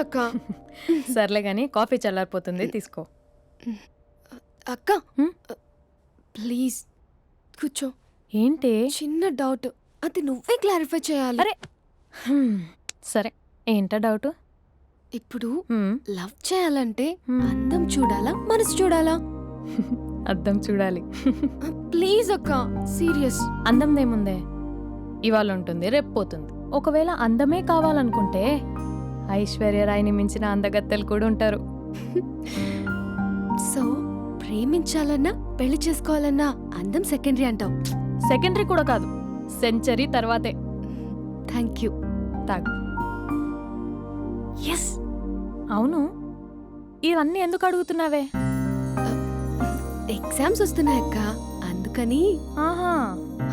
అక్క. సర్లే గాని కాఫీ చల్లారిపోతుంది, తీసుకో. అక్క ప్లీజ్ కూర్చో. ఏంటి? చిన్న డౌట్, అది నువ్వే క్లారిఫై చేయాలి. అరే సరే, ఏంటా డౌట్? ఇప్పుడు లవ్ చేయాలంటే అందం చూడాలా మనసు చూడాలా? అద్దం చూడాలి. ప్లీజ్ అక్క, సీరియస్. అందం ఇవాళ ఉంటుంది, రేపు పోతుంది. ఒకవేళ అందమే కావాలనుకుంటే ఐశ్వర్యరాయ్ని మించిన అందగత్తెలు కూడా ఉంటారు. సో ప్రేమించాలన్నా పెళ్లి చేసుకోవాలన్నా అందం సెకండరీ అంటావు? సెకండరీ కూడా కాదు, సెంచరీ తర్వాతే. Thank you. తాగు. ఎస్. అవును, ఇవన్నీ ఎందుకు అడుగుతున్నావే? ఎగ్జామ్స్ వస్తున్నాయక్క, అందుకని. ఆహా.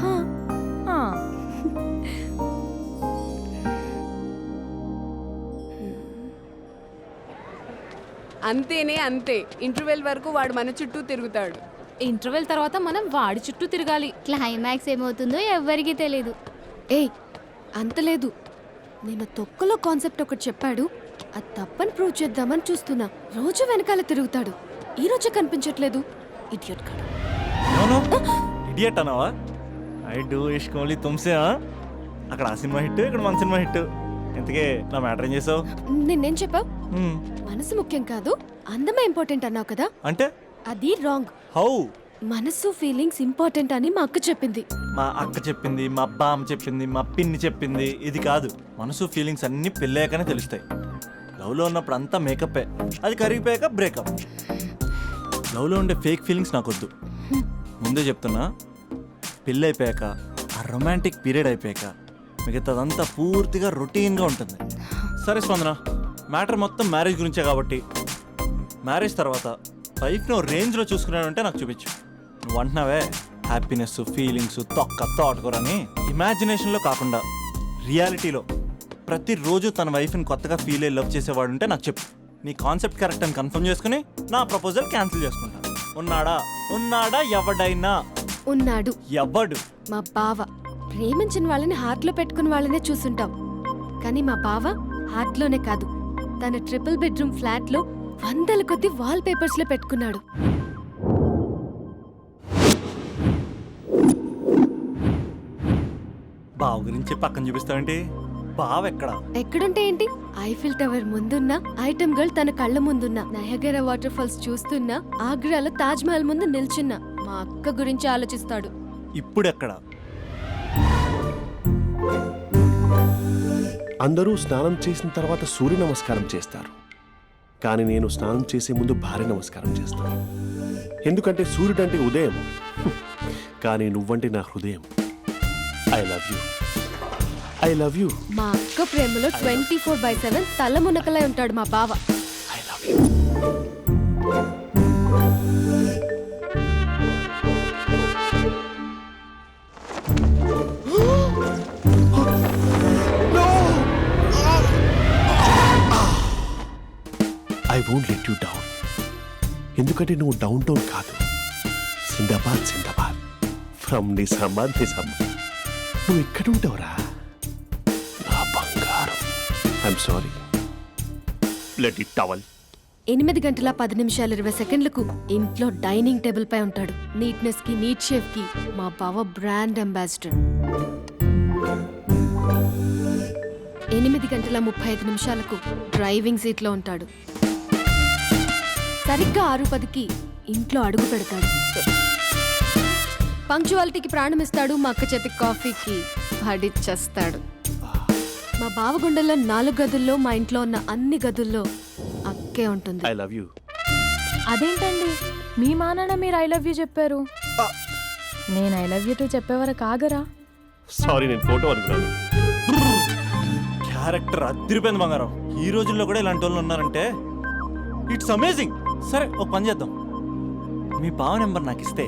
హా. ఆ. అంతేనే అంతే. ఇంటర్వెల్ వరకు వాడు మన చుట్టూ తిరుగుతాడు. ఇంటర్వెల్ తర్వాత మనం వాడి చుట్టూ తిరగాలి. క్లైమాక్స్ ఏమవుతుందో ఎవ్వరికీ తెలీదు. ఏయ్ అంత లేదు, నేను తొక్కలో కాన్సెప్ట్ ఒకటి చెప్పాడు, అది తప్పని ప్రూవ్ చేద్దామని చూస్తున్నా. రోజు వెనకాల తిరుగుతాడు, ఈ రోజే కనిపించట్లేదు. ఇడియట్ కాడు. ఇడియట్ అన్నావా? ఐ డూ ఇష్క్ ఓన్లీ తుమ్సే. అక్కడ ఆ సినిమా హిట్, ఇక్కడ మన సినిమా హిట్. ఇంతకే నా మ్యాటర్ ఏం చేసావు? నిన్నేం చెప్పావు? మనసు ముఖ్యం కాదు, అందమే ఇంపార్టెంట్ అన్నావు కదా. అంటే అది రాంగ్. హౌ? మనసు ఫీలింగ్స్ ఇంపార్టెంట్ అని మా అక్క చెప్పింది. మా అక్క చెప్పింది, మా బామ్మ చెప్పింది, మా పిన్ని చెప్పింది. ఇది కాదు, మనసు ఫీలింగ్స్ అన్ని పెళ్ళాకనే తెలుస్తాయి. లవ్లో ఉన్నప్పుడు అంతా మేకప్పే, అది కరిగిపోయాక బ్రేకప్. లవ్లో ఉండే ఫేక్ ఫీలింగ్స్ నాకొద్దు. ముందే చెప్తున్నా, పెళ్ళి అయిపోయాక ఆ రొమాంటిక్ పీరియడ్ అయిపోయాక మిగతాదంతా పూర్తిగా రొటీన్గా ఉంటుంది. సరే స్పందన, మ్యాటర్ మొత్తం మ్యారేజ్ గురించే కాబట్టి మ్యారేజ్ తర్వాత లైఫ్ను రేంజ్లో చూసుకున్నాడంటే నాకు చూపించు. నువ్వు అంటున్నావే హ్యాపీనెస్, ఫీలింగ్స్, తోటకూరని ఇమాజినేషన్లో కాకుండా రియాలిటీలో ప్రతిరోజు తన వైఫ్ని కొత్తగా ఫీల్ అయ్యి లవ్ చేసేవాడు ఉంటే నాకు చెప్పు. నీ కాన్సెప్ట్ కరెక్ట్ అని కన్ఫర్మ్ చేసుకుని నా ప్రపోజల్ క్యాన్సిల్ చేసుకుంటాను. ఉన్నాడా ఎవడైనా? ఉన్నాడు. ఎవడు? మా బావ. ప్రేమించిన వాళ్ళని హార్ట్లో పెట్టుకున్న వాళ్ళనే చూసుంటాం, కానీ మా బావ హార్ట్లోనే కాదు, తన ట్రిపుల్ బెడ్రూమ్ ఫ్లాట్లో వందల కొద్ది వాల్ పేపర్స్ లో పెట్టుకున్నాడు. బావ గురించి పక్కన చూపిస్తావేంటి? బావ ఎక్కడుంటే ఏంటి? ఐఫిల్ టవర్ ముందున్న ఐటమ్ గర్ల్ తన కళ్ళ ముందున్న నయగరా వాటర్ ఫాల్స్ చూస్తున్నా, ఆగ్రాలో తాజ్ మహల్ ముందు నిల్చున్నా మా అక్క గురించి ఆలోచిస్తాడు. ఇప్పుడెక్కడ? అందరూ స్నానం చేసిన తర్వాత సూర్య నమస్కారం చేస్తారు, కానీ నేను స్నానం చేసే ముందు భార్య నమస్కారం చేస్తాను. ఎందుకంటే సూర్యుడు అంటే ఉదయం, కానీ నువ్వంటే నా హృదయం. I love you, I love you. మా అక్క ప్రేమలో 24/7 తల మునకలై ఉంటాడు మా బావ. I love you. I won't let you down. ఎందుకంటే నువ్వు డౌన్ టౌన్ కాదు, జిందాబాద్ జిందాబాద్ ఫ్రమ్ నిజామాబాద్ నిజామాబాద్. నువ్వు ఇక్కడ ఉంటావురా నా బంగారం. I'm sorry, let it towel. 8 గంటల 10 నిమిషాలు 20 సెకండ్లకు ఇంట్లో డైనింగ్ టేబుల్ పై ఉంటాడు. నీట్నెస్ కి, నీట్ షేఫ్ కి మా బావ బ్రాండ్ అంబాసిడర్. 8 గంటల 35 నిమిషాలకు డ్రైవింగ్ సీట్ లో ఉంటాడు. సరిగ్గా 6:10కి ఇంట్లో అడుగు పెడతాడు. పంక్చువాలిటీకి ప్రాణమిస్తాడు. మా అక్క చేతి కాఫీకి పడిచ్చేస్తాడు. మా బావ గుండెల్లో 4 గదుల్లో, మా ఇంట్లో ఉన్న అన్ని గదుల్లో అక్కే ఉంటుంది. I love you. అదేంటండి, మీ మానాన్న మీరు ఐ లవ్ యూ చెప్పారు, నేను ఐ లవ్ యూ టూ చెప్పేవరకు ఆగరా? సారీ, నేను ఫోటో అనుకున్నాను. క్యారెక్టర్ అదిరిపోయింది బంగారం. ఈ రోజుల్లో కూడా ఇలాంటి వాళ్ళు ఉన్నారంటే ఇట్స్ అమేజింగ్. సరే, ఒక పని చేద్దాం. మీ బావ నెంబర్ నాకు ఇస్తే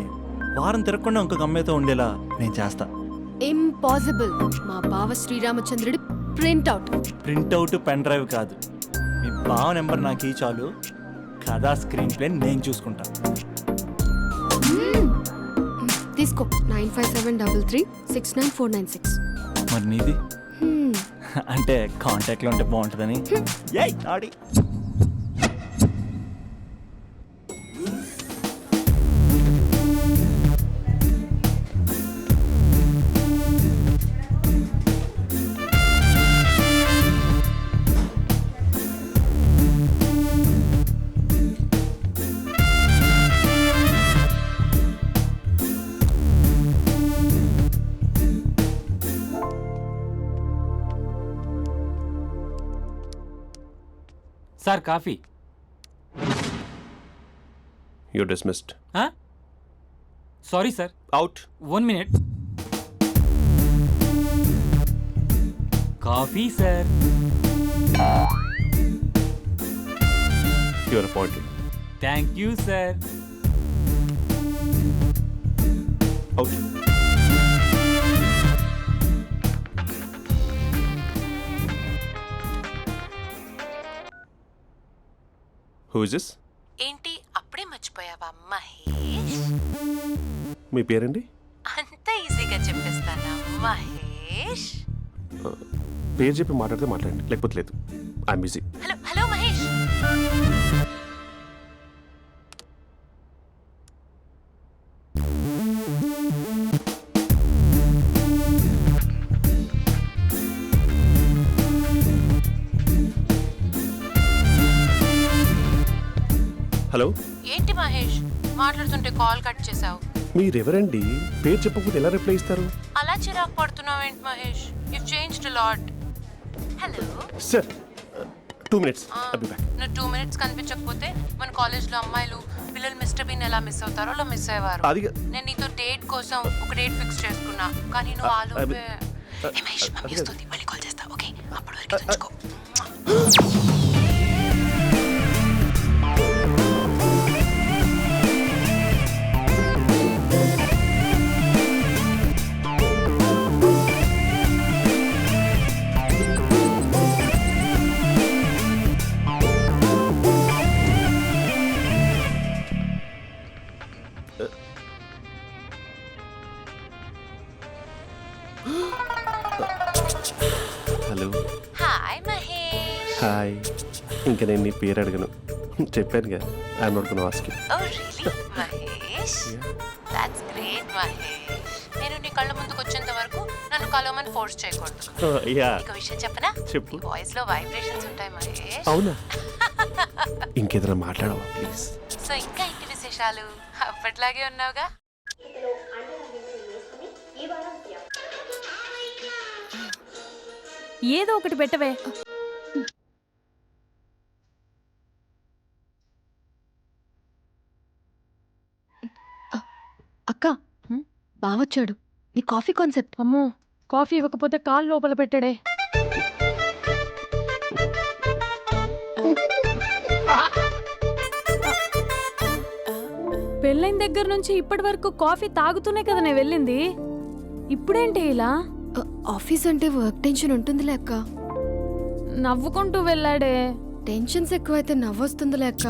వారం తిరగకుండా ఇంకొక అమ్మాయితో ఉండేలా నేను చేస్తా. ఇంపాసిబుల్. మా బావ శ్రీరామచంద్రుడి ప్రింట్అవుట్. ప్రింట్అవుట్ పెన్ డ్రైవ్ కాదు, మీ బావ నెంబర్ నాకు ఈ చాలు. కథా స్క్రీన్ ప్లే నేను చూసుకుంటా. తీసుకో. 9573369496. మరి నీది? అంటే కాంటాక్ట్లో ఉంటే బాగుంటుందని. ఏయ్ ఆడి sir coffee. You dismissed. Sorry sir, out. 1 minute. Coffee sir. Your appointed. Thank you sir. Out. Who is this? ఏంటి అప్పుడే మర్చిపోయావా మహేష్? మీ పేరండి? అంత ఈజీగా చెప్పేస్తానా మహేష్? పేరు చెప్పి మాట్లాడితే మాట్లాడండి, లేకపోతే లేదు. I'm busy. Hello hello Mahesh. Hello, ఏంటి మహేష్ మాట్లాడుతుంటే కాల్ కట్ చేసావు? మీరెవరండి? పేరు చెప్పకపోతే ఎలా రిప్లై ఇస్తారు? అలా చిరాకు పడుతున్నావు ఏంటి Mahesh? You changed lot. Hello sir 2 minutes. I'll be back. నువ్వు 2 minutes కనిపించకపోతే మన కాలేజ్లో అమ్మాయిలు పిల్లలు మిస్టర్ బీన్ ఎలా మిస్ అవుతారో అలా మిస్ అయ్యేవారు. అది నేను నీతో డేట్ కోసం ఒక డేట్ ఫిక్స్ చేసుకున్నా, కానీ నువ్వు ఆలోపే. ఏ మహేష్ మమ్మీ వస్తుంది, మళ్ళీ కాల్ చేస్తా. ఓకే, అప్పటి వరకు తుంచుకో. హలో. హాయ్ మహేష్. హాయ్. ఇంకా నేను నీ పేరు అడగను, చెప్పానుగా. I'm not gonna ask you. Oh really Mahesh? That's great Mahesh. నేను నీ కళ్ళ ముందుకు వచ్చేంత వరకు నన్ను కలవమని ఫోర్స్ చేయకూడదు. యా, ఒక విషయం చెప్పనా? చెప్పు. వాయిస్ లో వైబ్రేషన్స్ ఉంటాయి మహేష్. అవునా? ఇంకేదైనా మాట్లాడవా ప్లీజ్? సో ఇంకా ఇంటి విశేషాలు అప్పట్లాగే ఉన్నావుగా? ఏదో ఒకటి పెట్టవే. అక్క బావొచ్చాడు. నీ కాఫీ కాన్సెప్ట్. అమ్మో, కాఫీ ఇవ్వకపోతే కాలు లోపల పెట్టాడే. పెళ్ళైన దగ్గర నుంచి ఇప్పటి వరకు కాఫీ తాగుతూనే కదా నేను వెళ్ళింది. ఇప్పుడేంటి ఇలా? ఆఫీస్ అంటే వర్క్ టెన్షన్ ఉంటుందిలే అక్క. నవ్వుకుంటూ వెళ్ళాడే. టెన్షన్స్ ఎక్కువైతే నవ్వొస్తుందిలే అక్క.